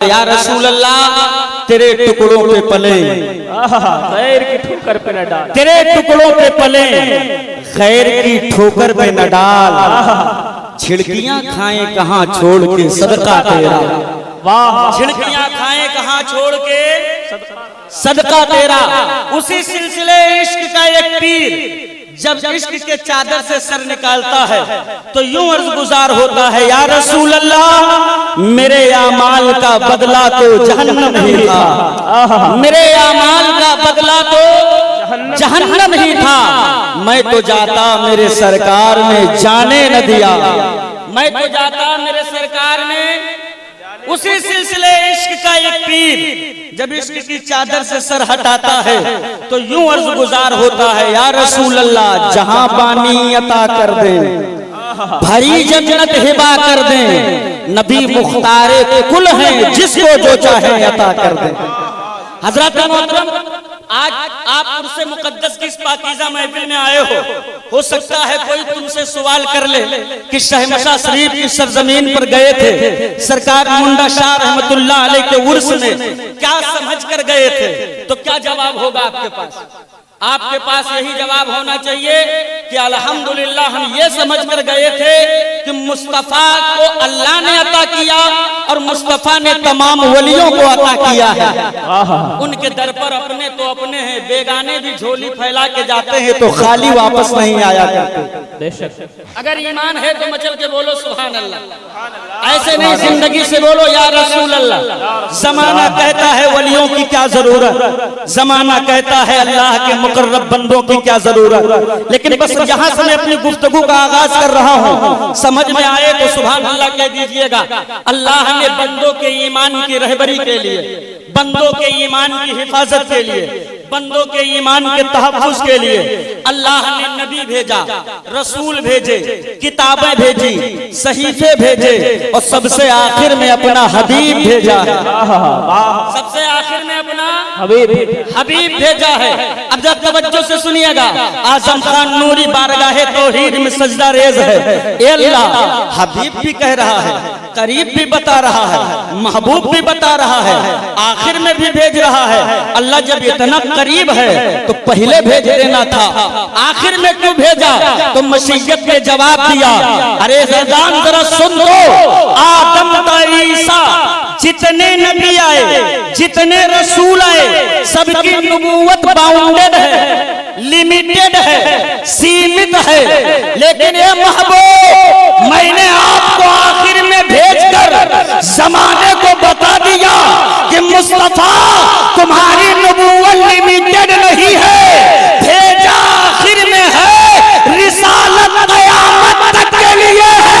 या रसूल अल्लाह तेरे टुकड़ों पे पले खैर की ठोकर पे न डाल, तेरे टुकड़ों पे पले खैर की ठोकर पे न डाल, छिड़कियां खाएं कहाँ छोड़ के सदका तेरा। वाह, छिड़कियां खाएं कहाँ छोड़ के सदका तेरा। उसी सिलसिले इश्क का एक पीर जब इश्क के चादर से सर निकालता है तो यूं अर्ज गुजार होता है, या रसूल अल्लाह मेरे आमाल का बदला तो जहन्नम ही था, मेरे आमाल का बदला तो जहन्नम ही था। मैं तो जाता मेरे सरकार ने जाने न दिया, मैं तो जाता मेरे सरकार ने। उसी सिलसिले इश्क का एक पीर जब इश्क की चादर से सर हटाता है तो यूं अर्ज गुजार होता है, या रसूल अल्लाह जहां पानी अता कर दे, भरी जन्नत हिबा कर दे, नबी मुख्तारे कुल हैं जिसको जो चाहे अता कर दे। हजरत मोहतरम, आज आप उर्से मुकद्दस की इस पाकीज़ा महफिल में आए हो सकता है कोई तुमसे सवाल कर ले कि शहमशाह शरीफ की सरजमीन पर गए थे, सरकार मुंडा शाह रहमतुल्लाह अलैह के उर्स में क्या समझ कर गए थे, तो क्या जवाब होगा आपके पास? आपके पास यही जवाब होना चाहिए कि अल्हम्दुलिल्लाह हम ये समझ कर गए थे कि मुस्तफा को अल्लाह ने अता किया और मुस्तफा ने तमाम वलियों को अता किया है। उनके दर पर अपने तो अपने हैं, बेगाने भी झोली फैला के जाते हैं तो खाली वापस नहीं आया करते। अगर ईमान है तो मचल के बोलो सुभान अल्लाह, ऐसे नहीं जिंदगी से बोलो या रसूल अल्लाह। जमाना कहता है वलियों की क्या जरूरत, जमाना कहता है अल्लाह के मुकर्रब बंदों की क्या जरूरत, लेकिन बस यहाँ से मैं अपनी गुफ्तगू का आगाज कर रहा हूँ, समझ में आए तो सुभान अल्लाह कह दीजिएगा। अल्लाह ने बंदों के ईमान की रहबरी के लिए, बंदों के ईमान की हिफाजत के लिए, बंदों के ईमान के तहफ्फुज़ के लिए अल्लाह ने नबी भेजा, रसूल भेजे, किताबें भेजी, सहीफे भेजे और सबसे आखिर में अपना हबीब भेजा है। सबसे आखिर में अपना हबीब भेजा है। अब जब तवज्जो से सुनिएगा, आजम खान नूरी बारगाहे तौहीद में सजदा रेज है। ए अल्लाह, हबीब भी कह रहा है, करीब भी बता रहा है, महबूब भी बता रहा है, आखिर में भी भेज रहा है। अल्लाह जब इतना करीब है तो पहले भेज देना था, आखिर में क्यों भेजा? तो मसीहत ने जवाब दिया, अरे ज़बान जरा सुन लो, आदम ता ईसा जितने नबी आए, जितने रसूल आए, सबकी नबूवत बाउंडेड है, लिमिटेड है, सीमित है, लेकिन ये महबूब मैंने आपको आखिर में भेजकर जमाने को बता दिया कि मुस्तफा तुम्हारी नबूवत लिमिटेड नहीं है, भेजा आखिर में है, रिसालत क़यामत तक के लिए है।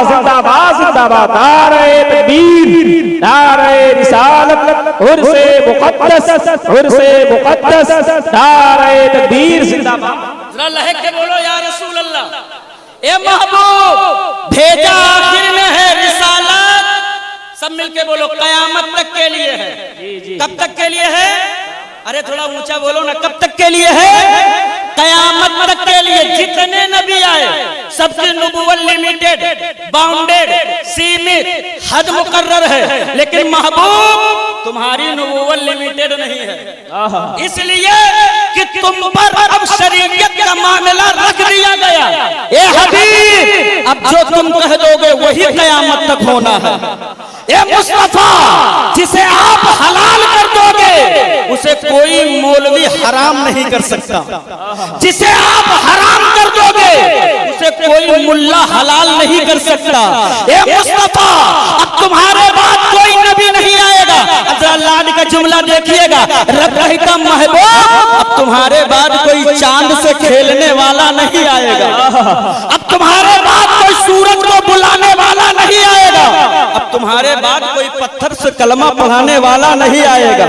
जिंदाबाद जिंदाबाद, नारे तकबीर, नारे रिसालत, उर्से मुक़द्दस, उर्से मुक़द्दस, नारे तकबीर जिंदाबाद। जरा लहक के बोलो या रसूल अल्लाह। ए महबूब भेजा आखिर में है, रिसालत सब मिलके बोलो क़यामत तक के लिए है। कब तक के लिए है? अरे थोड़ा ऊंचा बोलो ना, कब तक के लिए है? क़यामत तक के लिए। जितने नबी आए सबकी नबूवत लिमिटेड, बाउंडेड, सीमित, हद मुकर्रर है, लेकिन महबूब तुम्हारी नबूवत लिमिटेड नहीं है, इसलिए कि तुम पर अब शरीयत का मामला रख दिया गया। ए हबीब, अब जो तुम कह दोगे वही क़यामत तक होना है। ए मुस्तफा, जिसे आप हलाल कर दोगे उसे कोई मौलवी हराम नहीं कर सकता, जिसे आप हराम कर दोगे उसे कोई मुल्ला हलाल नहीं कर सकता। ए मुस्तफा, अब तुम्हारे बाद कोई नबी नहीं आएगा। अल्लाह का जुमला देखिएगा, रब कहता महबूब अब तुम्हारे बाद कोई चांद से खेलने वाला नहीं आएगा, अब तुम्हारे बाद कोई सूरज को बुलाने वाला नहीं आएगा, अब तुम्हारे बाद कोई पत्थर से कलमा पढ़ाने वाला नहीं आएगा।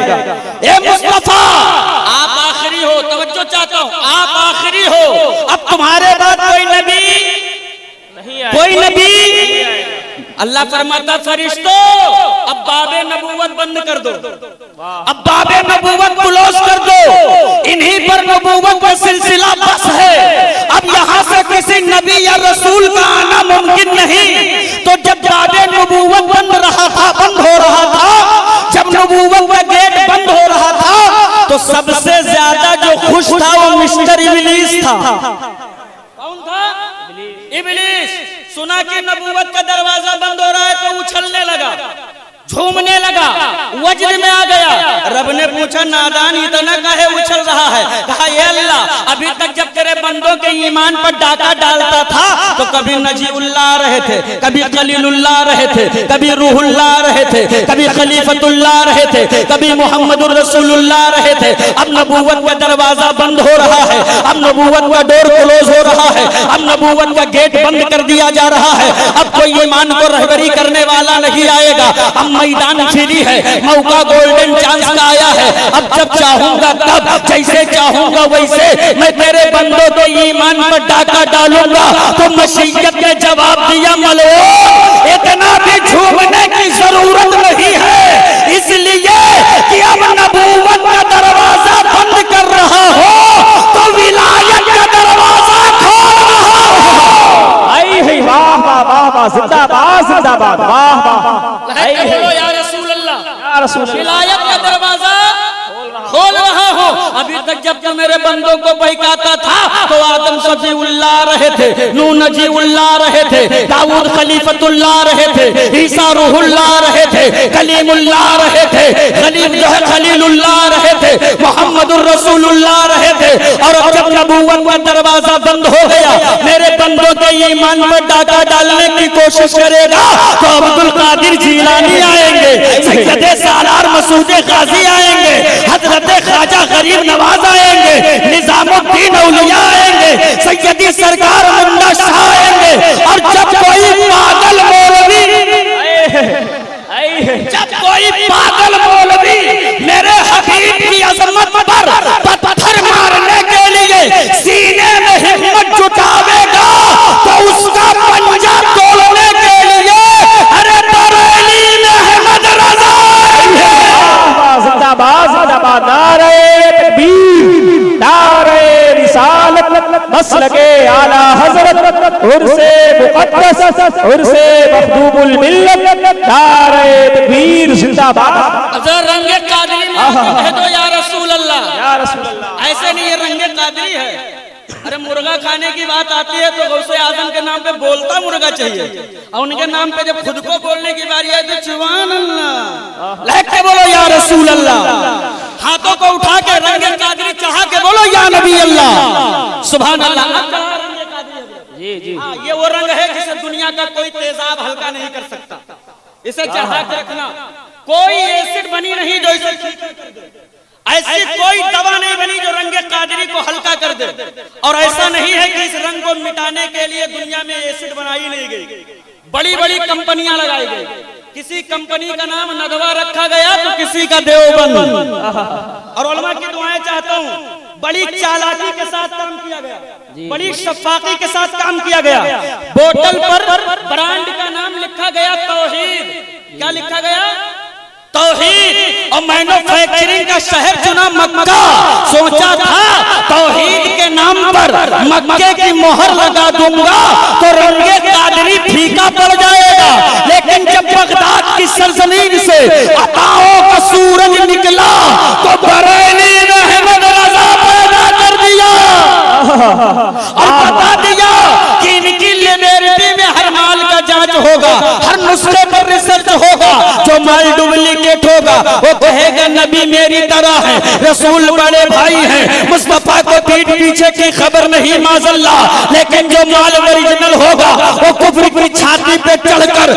ए मुस्तफा, आप आखिरी हो, तवज्जो चाहता हूँ, आप आखिरी हो, अब तुम्हारे बाद कोई नबी नहीं आएगा, कोई नबी। अल्लाह फरमाता फरिश्तों अब बाबे नबूवत बंद कर दो, अब बाबे नबूवत क्लोज कर दो, इन्हीं पर नबूवत का सिलसिला बस है। अब यहाँ से किसी नबी या रसूल का आना मुमकिन नहीं, तो जब बाबे नबूवत बंद हो रहा था, जब नबूवत का गेट बंद हो रहा था, तो सबसे ज्यादा जो खुश था वो मिस्टर इब्लीस था। कौन था? इब्लीस। सुना कि नबूवत का दरवाजा बंद हो रहा है तो उछलने लगा, झूमने लगा, वज्र में आ गया। रब ने पूछा, नादान इतना काहे उछल रहा है? कहा, ये अल्लाह, अभी तक जब तेरे बंदों के ईमान पर डाका डालता था तो कभी नजीउल्लाह रहे थे, कभी खलीलुल्लाह रहे थे, कभी रूहुल्लाह रहे थे, कभी खलीफतुल्लाह रहे थे, कभी मोहम्मदुर रसूलुल्लाह रहे थे। अब नबूवत का दरवाजा बंद हो रहा है, अब नबूवत का डोर क्लोज हो रहा है, अब नबूवत का गेट बंद कर दिया जा रहा है। अब कोई ईमान को रहबरी करने वाला नहीं आएगा। अब मैदान फ्री है, मौका गोल्डन चांस का आया है। अब जब चाहूंगा तब, जैसे चाहूंगा वैसे मैं तेरे बंदों के ईमान पर डाका डालूंगा। तो मसीहत ने जवाब दिया, मलओन, इतना भी झूमने की जरूरत नहीं है, इसलिए कि अब नबूवत का दरवाजा बंद कर रहा हो तो विलायत का दरवाजा खोल रहा हो। आई है, वाह वाह वाह वाह, जिंदाबाद जिंदाबाद, वाह वाह। बोलो या रसूल अल्लाह, या रसूल अल्लाह, विलायत का दरवाजा खोल रहा हो। अभी तक जब तक मेरे बंदों को बहकाता था तो आदम सफीउल्लाह रहे थे, नूह नजीउल्लाह रहे थे, दाऊद खलीफतुल्लाह रहे थे, ईसा रूहुल्लाह रहे थे, कलीमुल्लाह रहे थे, खलील जो है खलीलुल्लाह रहे थे, मोहम्मदुर रसूलुल्लाह रहे थे। और अब जब नबूवत का दरवाजा बंद हो गया, मेरे बंदों के ईमान पर डाका डालने की कोशिश करेगा तो अब्दुल कादिर जीलानी आएंगे, सैयद सालार मसूद गाजी आएंगे, हजरत ख्वाजा गरीब नवाज आएंगे, निजामुद्दीन औलिया आएंगे, सैयदी सरकार मुन्ना शाह आएंगे। और जब कोई पागल मौलवी, जब कोई पागल मौलवी मेरे हबीब की अजमत पर पत्थर मारने के लिए सीने में हिम्मत जुटावेगा तो उसका पंजा तोड़ने के लिए अरे बरेली में अहमद रजा जिंदाबाद जिंदाबाद, नारे तकबीर, नारे रिसालत, मसलके आला हजरत, उर्से मुक़द्दस, उर्से मखदूमुल मिल्लत, नारे तकबीर जिंदाबाद। रंगे कादरी कह दो या रसूल अल्लाह, या रसूल अल्लाह। ऐसे नहीं, ये रंगे कादरी है। अरे मुर्गा खाने की बात आती है तो गौसे आजम के नाम पे बोलता मुर्गा चाहिए, और उनके नाम पे जब खुद को बोलने की बारी आई तो सुभान अल्लाह लहक के बोलो या रसूल अल्लाह, हाथों को उठा के रंगे कादरी चाह के बोलो या नबी अल्लाह, सुभान अल्लाह। जी जी, ये वो रंग है जिसे दुनिया का कोई तेजाब हल्का नहीं कर सकता। इसे चढ़ा के रखना, कोई एसिड बनी नहीं जो इसे ऐसी कोई दवा नहीं बनी जो रंगे कादरी को हल्का कर दे। और ऐसा नहीं है कि इस रंग को मिटाने के लिए दुनिया में एसिड बनाई नहीं गई, बड़ी बड़ी कंपनियां लगाई गई। किसी कंपनी का नाम नदवा रखा गया तो किसी का देवबंद। और उलमा की दुआएं चाहता हूँ, बड़ी चालाकी के साथ काम किया गया, बड़ी शफ़ाक़ी के साथ काम किया गया। बोतल पर ब्रांड का नाम लिखा गया तौहीद। क्या लिखा गया? तौहीद। और मैन्युफैक्चरिंग का शहर चुना मक्का। सोचा था तौहीद के नाम पर मक्के की मोहर लगा दूंगा तो रंगे कादरी फीका पड़ जाएगा। लेकिन जब बगदाद की सरजमीन से अताओं का सूरज निकला तो बरेली में अहमद रजा पैदा कर दिया और बता दिया कि इनकी लिबर्टी में हर माल का जांच होगा, हर नुस्खे पर रिसर्च होगा। जो माल डुप्लीकेट होगा वो कहेगा नबी मेरी तरह है, रसूल बड़े भाई हैं, मुस्तफा को पीठ पीछे की खबर नहीं माज़ल्ला। लेकिन जो माल ओरिजिनल होगा वो कुफ्र की छाती पे चढ़कर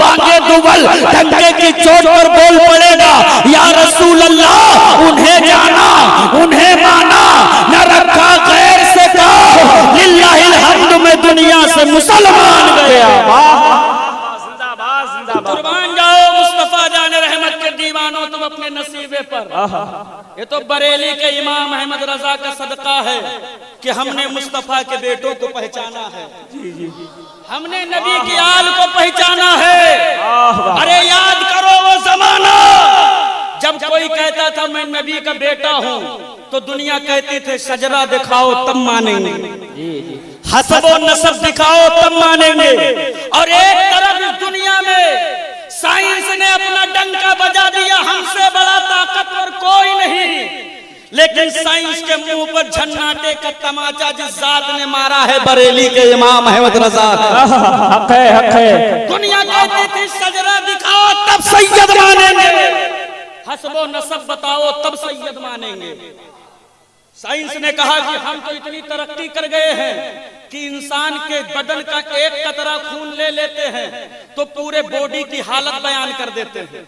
बांगे दुबल डंडे की चोट पर बोल पड़ेगा या रसूल अल्लाह। उन्हें जाना, उन्हें माना, न रखा गैर से कहो लिल्लाहिल हम्द में दुनिया से मुसलमान गया। कुर्बान जाओ मुस्तफा जाने रहमत के दीवानों तुम अपने नसीबे पर। ये तो बरेली के इमाम अहमद रजा का सदका है कि हमने मुस्तफा के बेटों को पहचाना है, हमने नबी की आल को पहचाना है। अरे याद करो वो जमाना जब कोई कहता था मैं नबी का बेटा हूँ तो दुनिया कहती थे शजरा दिखाओ तब मानेंगे। हसबो नसब दिखाओ तब मानेंगे। और एक तरफ इस दुनिया में साइंस ने अपना डंका बजा दिया, हमसे बड़ा ताकतवर कोई नहीं, लेकिन साइंस के मुंह पर झन्नाटे का तमाचा जिस जात ने मारा है बरेली के इमाम अहमद रजा हक है, हक है। दुनिया कहती थी सजरा दिखाओ तब सैयद मानेंगे, हसबो नसब बताओ तब सैयद मानेंगे। साइंस ने कहा कि हम तो इतनी तरक्की कर गए हैं कि इंसान के बदन का एक कतरा खून ले लेते हैं तो पूरे बॉडी की हालत बयान कर देते हैं,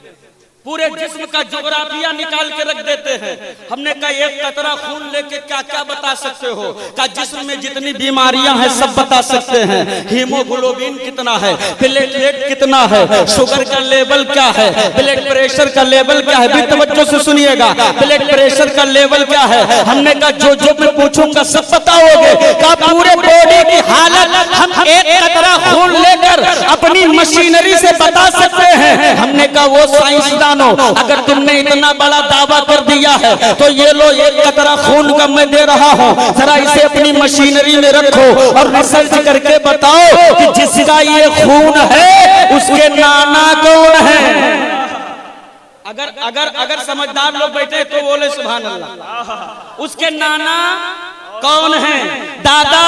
पूरे जिस्म का जोग्राफिया निकाल के रख देते हैं। हमने कहा एक कतरा खून लेके क्या क्या बता सकते हो? का जिस्म में जितनी बीमारियां हैं सब बता सकते हैं। हीमोग्लोबिन कितना है, प्लेटलेट कितना है, शुगर का लेवल क्या है, ब्लड प्रेशर का लेवल क्या है, भी तवज्जो से सुनिएगा, ब्लड प्रेशर का लेवल क्या है। हमने कहा जो जो मैं पूछूंगा सब बताओगे। का पूरे बॉडी की हालत हम एक कतरा खून लेकर अपनी मशीनरी से बता सकते हैं। हमने कहा वो साइंसदान, अगर तुमने इतना बड़ा दावा कर दिया है तो ये लो एक कतरा खून का मैं दे रहा हूं, जरा इसे अपनी मशीनरी में रखो और रिसर्च करके बताओ कि जिसका ये खून है उसके नाना कौन है। अगर अगर अगर समझदार लोग बैठे तो बोले सुभान अल्लाह। उसके नाना कौन है, दादा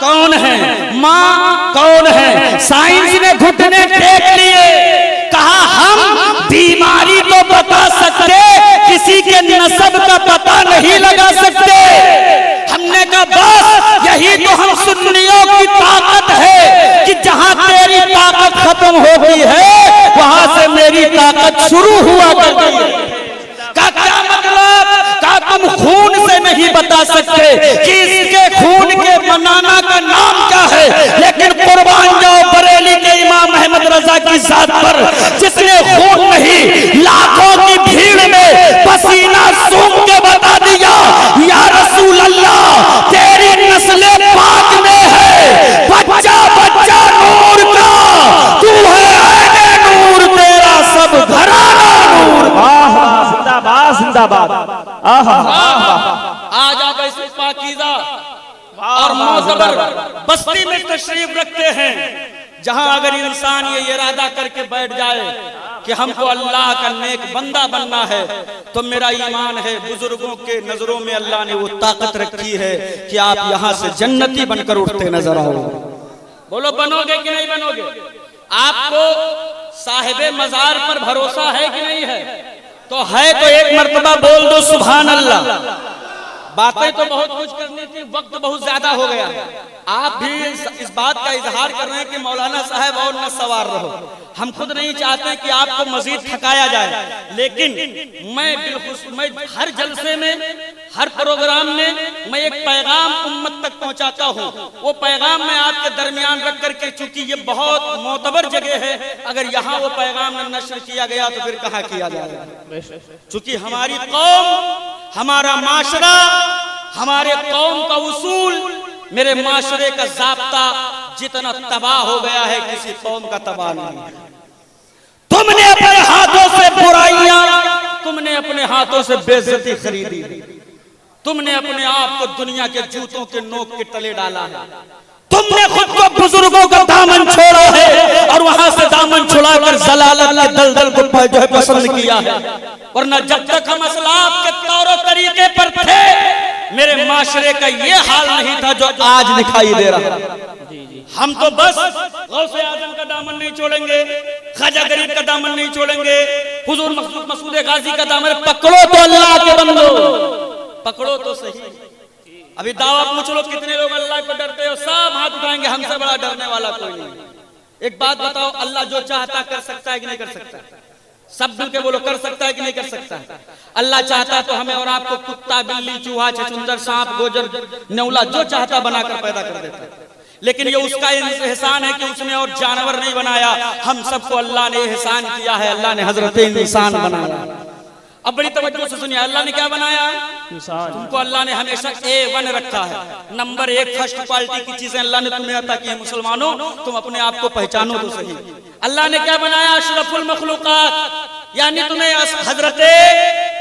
कौन है, माँ कौन है। साइंस ने घुटने टेक लिए, कहा हम बीमारी तो बता सकते, किसी के नसब का पता नहीं लगा सकते। हमने कहा बस यही तो हम सुन्नियों की ताकत है कि जहां तेरी ताकत खत्म होती है वहां से मेरी ताकत शुरू हुआ करती है। का क्या मतलब? का तुम खून से नहीं बता सकते कि इसके खून के बनाना का नाम क्या है, लेकिन कुर्बान जाओ बरेली के इमाम अहमद रजा की जात पर जिसने खून नहीं लाखों की भीड़ में पसीना सूख के बता दिया या रसूल अल्लाह तेरी नस्ले पाक में है, बच्चा बच्चा नूर का, तू है ऐने नूर, तेरा सब घराना नूर। जिंदाबाद जिंदाबाद। आज आप ऐसे पाकीज़ा और मोतबर बस्ती में तशरीफ रखते हैं जहां अगर इंसान ये इरादा करके बैठ जाए कि हमको अल्लाह का नेक बंदा बनना है तो मेरा ईमान है बुजुर्गों के नजरों में अल्लाह ने वो ताकत रखी है कि आप यहाँ से जन्नती बनकर उठते नजर आओ। बोलो बनोगे कि नहीं बनोगे? आपको साहिबे मजार पर भरोसा है कि नहीं है? तो है तो एक मर्तबा बोल दो सुभान अल्लाह। बातें तो बहुत कुछ करनी थी, वक्त बहुत ज्यादा हो गया। आप भी इस बात का इजहार कर रहे हैं कि मौलाना साहब और न सवार रहो। हम खुद नहीं चाहते कि आपको मजीद थकाया जाए, लेकिन मैं हर जलसे में, हर प्रोग्राम में मैं एक पैगाम उम्मत तक पहुंचाता हूं। वो पैगाम मैं आपके दरमियान रख करके, चूंकि ये बहुत मोतबर जगह है, अगर यहाँ वो पैगाम नश्र किया गया तो फिर कहाँ किया जाएगा। चूंकि हमारी कौम, हमारा माशरा, हमारे कौम का उसूल, मेरे माशरे का ज़ाब्ता जितना तबाह हो गया है किसी कौम का तबाह नहीं है। तुमने अपने हाथों से बुराइयां, तुमने अपने हाथों से बेइज्जती खरीदी, तुमने अपने आप को दुनिया के जूतों के नोक के तले डाला है, तुमने खुद को बुजुर्गों का दामन छोड़ा है और वहां से दामन छुड़ाकर जलालत के दलदल को जो है पसंद किया है। वरना जब तक हम असलाफ के तौर तरीके पर थे मेरे माशरे का ये हाल नहीं था जो आज दिखाई दे रहा। हम तो बस गौसे आजम का दामन नहीं छोड़ेंगे, ख्वाजा गरीब का दामन नहीं छोड़ेंगे, हुजूर मसूद गाजी का दामन पकड़ो तो अल्लाह के बंदो, पकड़ो तो सही। अभी दावा पूछ लो कितने लोग अल्लाह को डरते हो, सब हाथ उठाएंगे, हमसे बड़ा डरने वाला कोई नहीं। एक बात बताओ, अल्लाह जो चाहता कर सकता है कि नहीं कर सकता? सब मिल के बोलो, कर सकता है कि नहीं कर सकता? अल्लाह चाहता तो हमें और आपको कुत्ता, बिल्ली, चूहा, छछूंदर, सांप, गोजर, नेउला जो चाहता बनाकर पैदा कर देता। लेकिन ये उसका एहसान है कि उसने और जानवर नहीं बनाया, हम सबको अल्लाह ने एहसान किया है, अल्लाह ने हजरत इंसान बनाया। अब बड़ी तवज्जो से सुनिए, अल्लाह ने क्या बनाया? इंसान। तुमको अल्लाह ने हमेशा A1 रखा है, नंबर 1 फर्स्ट क्वालिटी की चीजें अल्लाह ने तुम्हें अता की है। मुसलमानों, तुम अपने आप को पहचानो तो सही। अल्लाह ने क्या बनाया? अशरफुल मखलूकात, यानी तुम्हें हजरत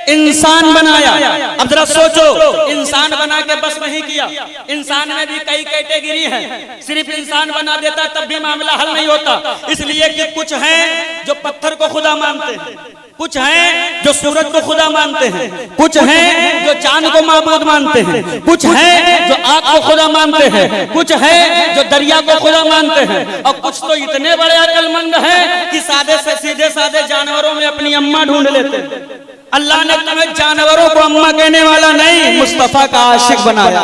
इंसान बनाया। अब जरा सोचो, इंसान बना के बस नहीं किया, इंसान में भी कई कैटेगरी है। सिर्फ इंसान बना देता तब भी मामला हल नहीं होता, इसलिए कि कुछ हैं जो पत्थर को खुदा मानते हैं, कुछ हैं जो सूरज को खुदा मानते हैं, कुछ हैं जो चांद को माबूद मानते हैं, कुछ हैं जो आग को खुदा मानते हैं, कुछ हैं जो दरिया को खुदा मानते हैं, और कुछ तो इतने बड़े अक्लमंद हैं कि सादे से सीधे साधे जानवरों में अपनी अम्मा ढूंढ लेते हैं। अल्लाह ने तुम्हें जानवरों को अम्मा कहने वाला नहीं, मुस्तफा का आशिक बनाया।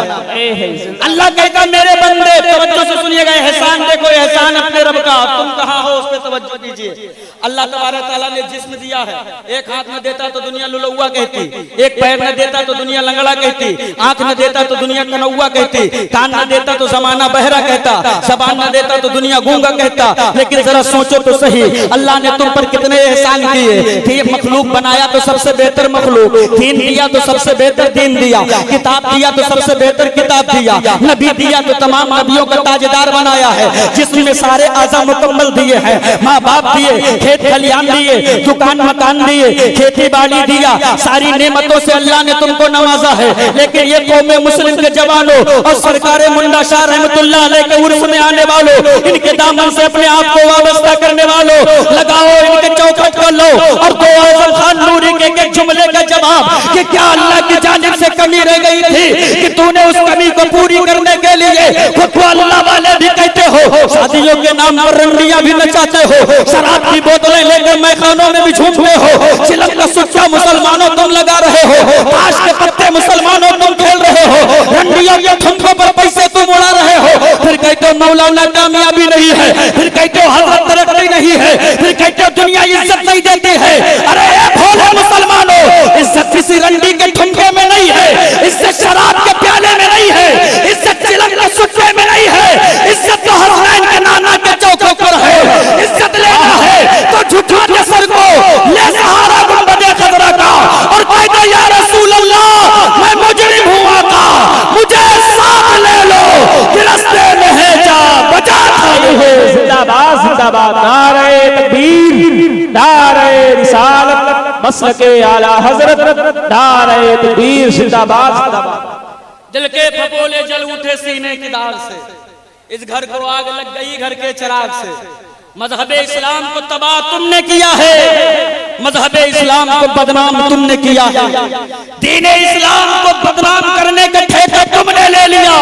अल्लाह कहता मेरे बंदे, तवज्जो से सुनिएगा, एहसान देखो, एहसान अपने रब का, तुम कहाँ हो उस पर तवज्जो दीजिए। अल्लाह तबारक तआला ने जिस्म दिया है, एक हाथ में देता तो दुनिया लुलौआ कहती, एक पैर न देता तो दुनिया लंगड़ा कहती, आंख न देता तो दुनिया कनौआ कहती, कान न देता तो जमाना बहरा कहता, जबान न देता तो दुनिया गूंगा कहता। लेकिन जरा सोचो तो सही, अल्लाह ने तुम पर कितने एहसान किए थे। मखलूक बनाया तो सबसे बेहतर मखलूक, दीन दिया तो सबसे बेहतर दीन दिया, किताब दिया तो सबसे बेहतर किताब दिया, नबी दिया तो तमाम नबियों का ताजदार बनाया है, जिसमें सारे आज़ा मुकम्मल दिए हैं। माँ बाप दिए, खेत खलियान दिए, दुकान मकान दिए, खेती बाड़ी दिया, सारी नेमतों से अल्लाह ने तुमको नवाजा है। लेकिन ये कौम मुस्लिम के जवानों और सरकार मुंडा शाह रहमतुल्लाह अलैह के उर्स में आने वालों, इनके दामन से अपने आप को वाबस्ता करने वालों, लगाओ इनके चौखट को लो और दो आज़म खान नूरी के जुमले का जवाब कि क्या अल्लाह की जानिब से कमी रह गई थी कि तूने उस कमी को पूरी करने के लिए खुद को अल्लाह वाले भी कहते हो, शादियों के नाम पर रंडियां भी नचाते हो, शराब की बोतलें लेकर मैखानों में भी झूमते हो, चिलम का सुच्चा मुसलमानों तुम लगा रहे हो, ताश के पत्ते मुसलमानों तुम खेल रहे हो, रंडियों के ठुमकों पर पैसे तुम उड़ा रहे हो, फिर कहते हो मौलाना कामयाबी नहीं है, फिर कहते हो हज़रत तरक्की नहीं है, फिर कहते हो दुनिया इज्जत नहीं देती है। अरे भोले मुसलमानों, इज्जत किसी रंडी के ठुमके में नहीं है, इज्जत शराब के प्याले में नहीं है, इज्जत चिलम के सुट्टे में नहीं है, इज्जत तो हसनैन के नाना के चौकों पर है। इज्जत लेना है तो झुठा के सर को ले सहारा गुंबदे खतरा का और कहते या रसूल अल्लाह मैं मुजरिम हूँ आका, मुझे साथ ले लो कि रास्ते में है जा बचा जिंदाबाद जिंदाबाद, नारे तकबीर, नारे रिसालत, मसलके आला हजरत, नारे तकबीर, जिंदाबाद जिंदाबाद। दिल के फपोले जल उठे सीने की दाग से, इस घर को आग लग गई घर के चिराग से। मजहबे इस्लाम को तबाह तुमने किया है, मजहबे इस्लाम को बदनाम तुमने किया है, दीन इस्लाम को बदनाम करने का ठेका तुमने ले लिया।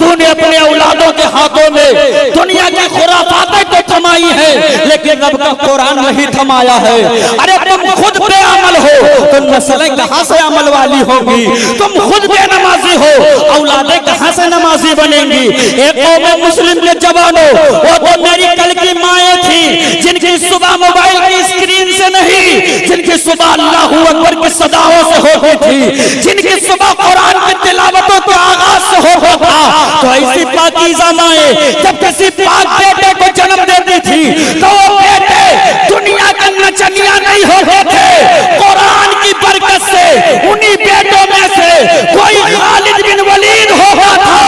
तूने अपने औलादों के हाथों में दुनिया की खुराफातें तो थमाई है, लेकिन रब का कुरान नहीं थमाया है। अरे तुम खुद पे अमल हो तो नस्लें कहां से अमल वाली होगी? तुम खुद पे नमाजी हो, औलादें कहां से नमाजी बनेंगी? एक कौम मुस्लिम के जवानों, वो तो मेरी कल की माएं थी जिनकी सुबह मोबाइल की स्क्रीन से नहीं, जिनकी सुबह अल्लाहू अकबर की सदाओं से होती थी, जिनकी सुबह कुरान की तिलावतों के आगाज से होता था। तो ऐसी पाकीज़ा माएं जब किसी पाक बेटे को जन्म देती थी तो वो बेटे दुनिया का नचनिया नहीं होते थे, कुरान की बरकत से उन्हीं बेटों में से कोई खालिद बिन वलीद होता था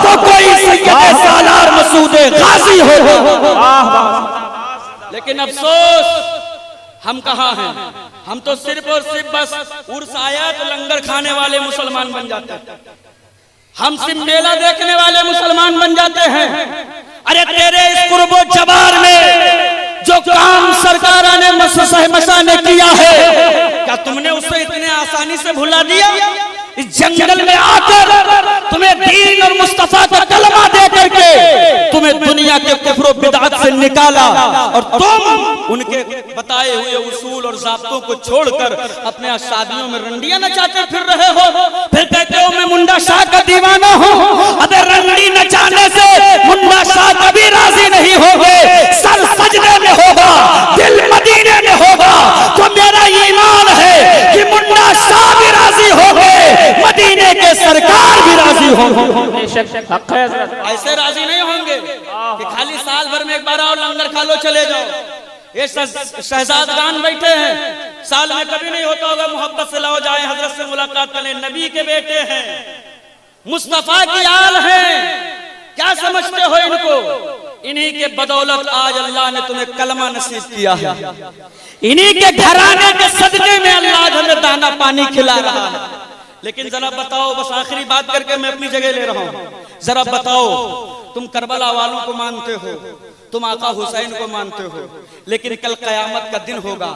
तो कोई सैयद सालार मसूद गाजी होता। लेकिन अफसोस हम कहाँ हैं? हम तो सिर्फ और सिर्फ बस उर्स आया तो लंगर खाने वाले मुसलमान बन जाते हैं, हम सिर्फ मेला देखने वाले मुसलमान बन जाते हैं। अरे तेरे इस कुर्बो जबार में जो काम सरकार ने मसा ने किया है, क्या तुमने उसे इतने आसानी से भुला दिया? इस जंगल में आकर तुम्हें दीन और मुस्तफा का कलमा दे करके तुम्हें दुनिया के कुफ्र बिदअत से निकाला और तुम उनके बताए हुए उसूल और ज़ाब्तों को छोड़कर अपने शादियों में रंडियां नचाते फिर रहे हो। फिर कहते हो मैं मुंडा शाह का दीवाना हूँ। अबे रंडी नचाने से मुंडा शाह कभी राजी नहीं होंगे, सर सजदे में होगा, दिल मदीने में होगा। तो मेरा ईमान है कि मुंडा शाह भी राजी होंगे, मदीने के सरकार भी राजी होंगे। ऐसे राजी नहीं होंगे कि खाली साल भर में एक बार आओ लंगर खा लो चले जाओ। ये शहजादगान बैठे हैं, साल में कभी नहीं होता होगा मोहब्बत से लाओ जाए हजरत से मुलाकात करें। नबी के बेटे हैं, मुस्तफा की आल हैं, क्या समझते हो इनको? इन्हीं के बदौलत आज अल्लाह ने तुम्हें कलमा नसीब किया है, इन्हीं के घराने के सदके में अल्लाह हमें दाना पानी खिला रहा है। लेकिन जरा बताओ, बस आखिरी बात करके मैं अपनी जगह ले रहा हूं, जरा बताओ, तुम करबला वालों को मानते हो, तुम आका हुसैन को मानते हो, लेकिन कल कयामत का दिन होगा,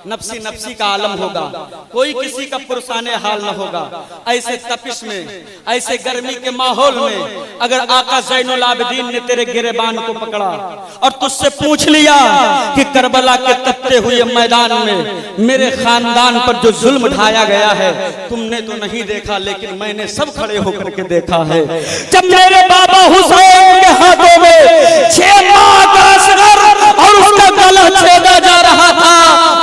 नफ्सी नफ्सी का आलम होगा, कोई किसी का पुरसाने हाल न होगा। ऐसे तपिश में, ऐसे गर्मी के माहौल में अगर आका ज़ैनुल आबिदीन ने तेरे गिरेबान को पकड़ा और तुझसे पूछ लिया कि करबला के तपते हुए मैदान में मेरे खानदान पर जो जुल्म ढाया गया है तुमने तो नहीं देखा, लेकिन मैंने सब खड़े होकर के देखा है। जब मेरे बाबा हुसैन के हाथों में 6 माह का असगर और उसका गला छेदा जा रहा था,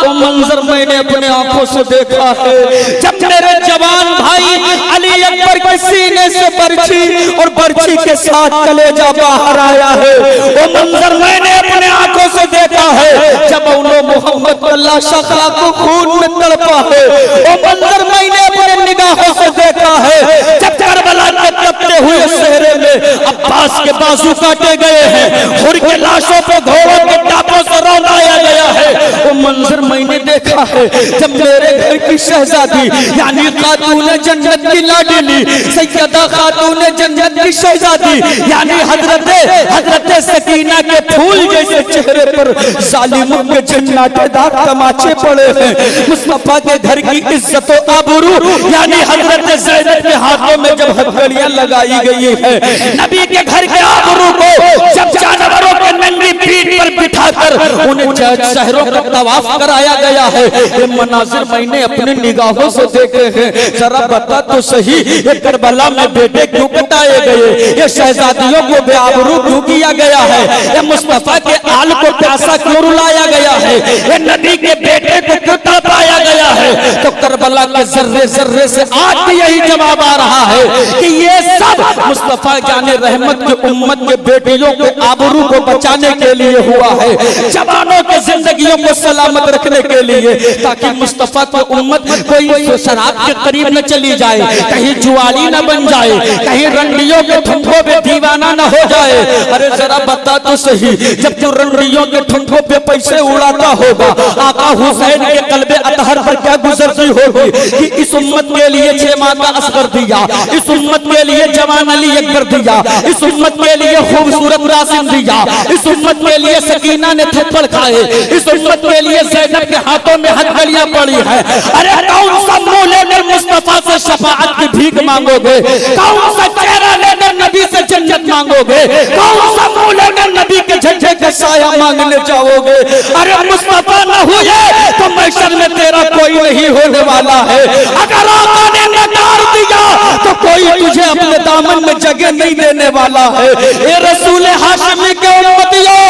वो मंजर मैंने अपने आंखों से देखा है। जब मेरे जवान भाई अली अकबर के सीने से बर्छी और बर्छी के साथ कलेजा बाहर आया है, वो मंजर मैंने अपने आंखों से देखा है। जब उन्होंने मोहम्मद अल्लाह शखला को खून में तड़पा है, वो मंजर मैंने अपने निगाहों से देखा है। जब करबला के तपते हुए शहर में अब्बास के बाजू काटे गए हैं, हुर के लाशों पे घोड़ों के टापों से रौंदाया गया है, वो मंजर मैंने देखा है। जब मेरे घर की शहजादी यानी खातून जन्नत की लाडली सैयदा खातून जन्नत की शहजादी यानी हजरत सकीना के फूल जैसे चेहरे पर जालिमों के जन्नाटेदार तमाचे पड़े हैं, मुस्तफा के घर की इज्जत और आबरू यानी हजरत ज़ैनब के हाथों में जब हथकड़ियां लगाई गई है, नबी के घर के आबरू को जब जानवरों के नंगी पीठ पर बिठाकर उन्हें शहरों का तवाफ कराया गया है, ये मनाजिर मैंने अपने निगाहों से देखे हैं। जरा बता तो सही, ये करबला में बेटे क्यों कटाए गए, ये शहजादियों को बेआबरू क्यों किया गया है, ये मुस्तफा के आल को प्यासा क्यों रुलाया गया है, ये नबी के बेटे को क्यों तड़पाया गया है। तो करबला के जर्रे जर्रे से आज भी यही जवाब आ रहा है कि ये सब मुस्तफा जाने रहमत की उम्मत के बेटियों के आबरू को बचाने के लिए हुआ है, जवानों की जिंदगियों को सलामत रखने के लिए, ताकि मुस्तफा की उम्मत कोई शराब के करीब न चली जाए, कहीं जुआरी न बन जाए, कहीं रंडियों के ठुमकों पे दीवाना न हो जाए। अरे जरा बता तो सही, जब तू रंडियों के ठुमकों पे पैसे उड़ाता होगा, आका हुसैन के कल्बे अतहर पर क्या गुजरती होगी कि इस उम्मत के लिए 6 माह का असगर दिया, इस उम्मत के लिए जवान अली अकबर दिया, इस उम्मत के लिए खूबसूरत रासिम दिया, इस उम्मत के लिए सकीना ने थप्पड़ खाए, इस उम्मत के लिए ज़ैनब के हाथों में हथकड़ियां पड़ी है। अरे कौन सा मुंह लेकर मुस्तफा से शफाअत की भीख मांगोगे, कौन सा चेहरा लेकर नबी से जन्नत मांगोगे, कौन सा मुंह लेकर नबी के झंडे का साया मांगने जाओगे। अरे मुस्तफा न हुए तो महशर में तेरा कोई नहीं होने वाला है। अगर आका ने नकार दिया तो कोई तुझे अपने दामन में जगह नहीं देने वाला है। ये रसूल हाशिमी के उम्मतियों,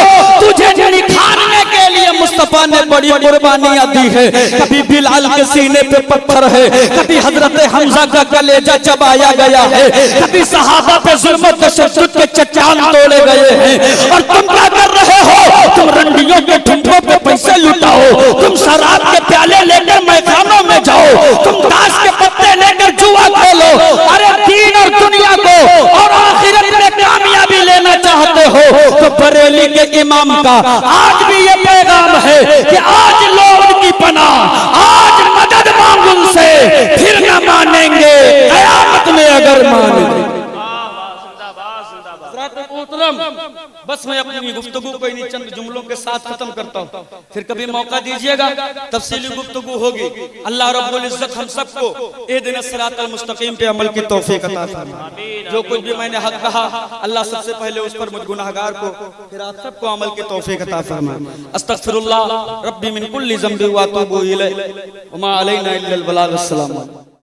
तुझे निखारने के लिए मुस्तफा ने बड़ी कुर्बानियां दी है। कभी बिलाल के सीने पे पत्थर है, कभी हजरत हमजा का कलेजा चबाया गया है, कभी सहाबा पे जुल्म और तशद्दुद के चट्टान तोड़े गए हैं। और तुम क्या कर रहे हो, तुम रंडियों के ठुमकों पे पैसे लुटाओ, तुम शराब के प्याले लेकर मैदानों में जाओ, तुम ताश के पत्ते लेकर जुआ खेलो। अरे दीन और दुनिया को और आखिरत में कामयाबी लेना चाहते हो तो बरेली के इमाम का आज भी ये पैगाम है कि आज लो उनकी पनाह, आज मदद मांग उनसे, फिर न मानेंगे कयामत में अगर मानेंगे। बस मैं अपनी गुफ्तगू को इन्हीं चंद जुमलों के साथ खत्म करता हूँ, फिर कभी मौका दीजिएगा तफसीली गुफ्तगू होगी। अल्लाह रब्बुल इज्जत हम सबको इहदिना सिरातल मुस्तकीम पे अमल की तौफीक अता फरमाए। जो कुछ भी मैंने हक कहा अल्लाह सबसे पहले उस पर मुझ गुनाहगार को फिर आप सबको अमल की तौफीक अता फरमाए। अस्तगफिरुल्लाह रब्बी मिन कुल्ली ज़ंबि व अतूबु इलैहि व मा अलैना इल्लल बलाग। अस्सलाम।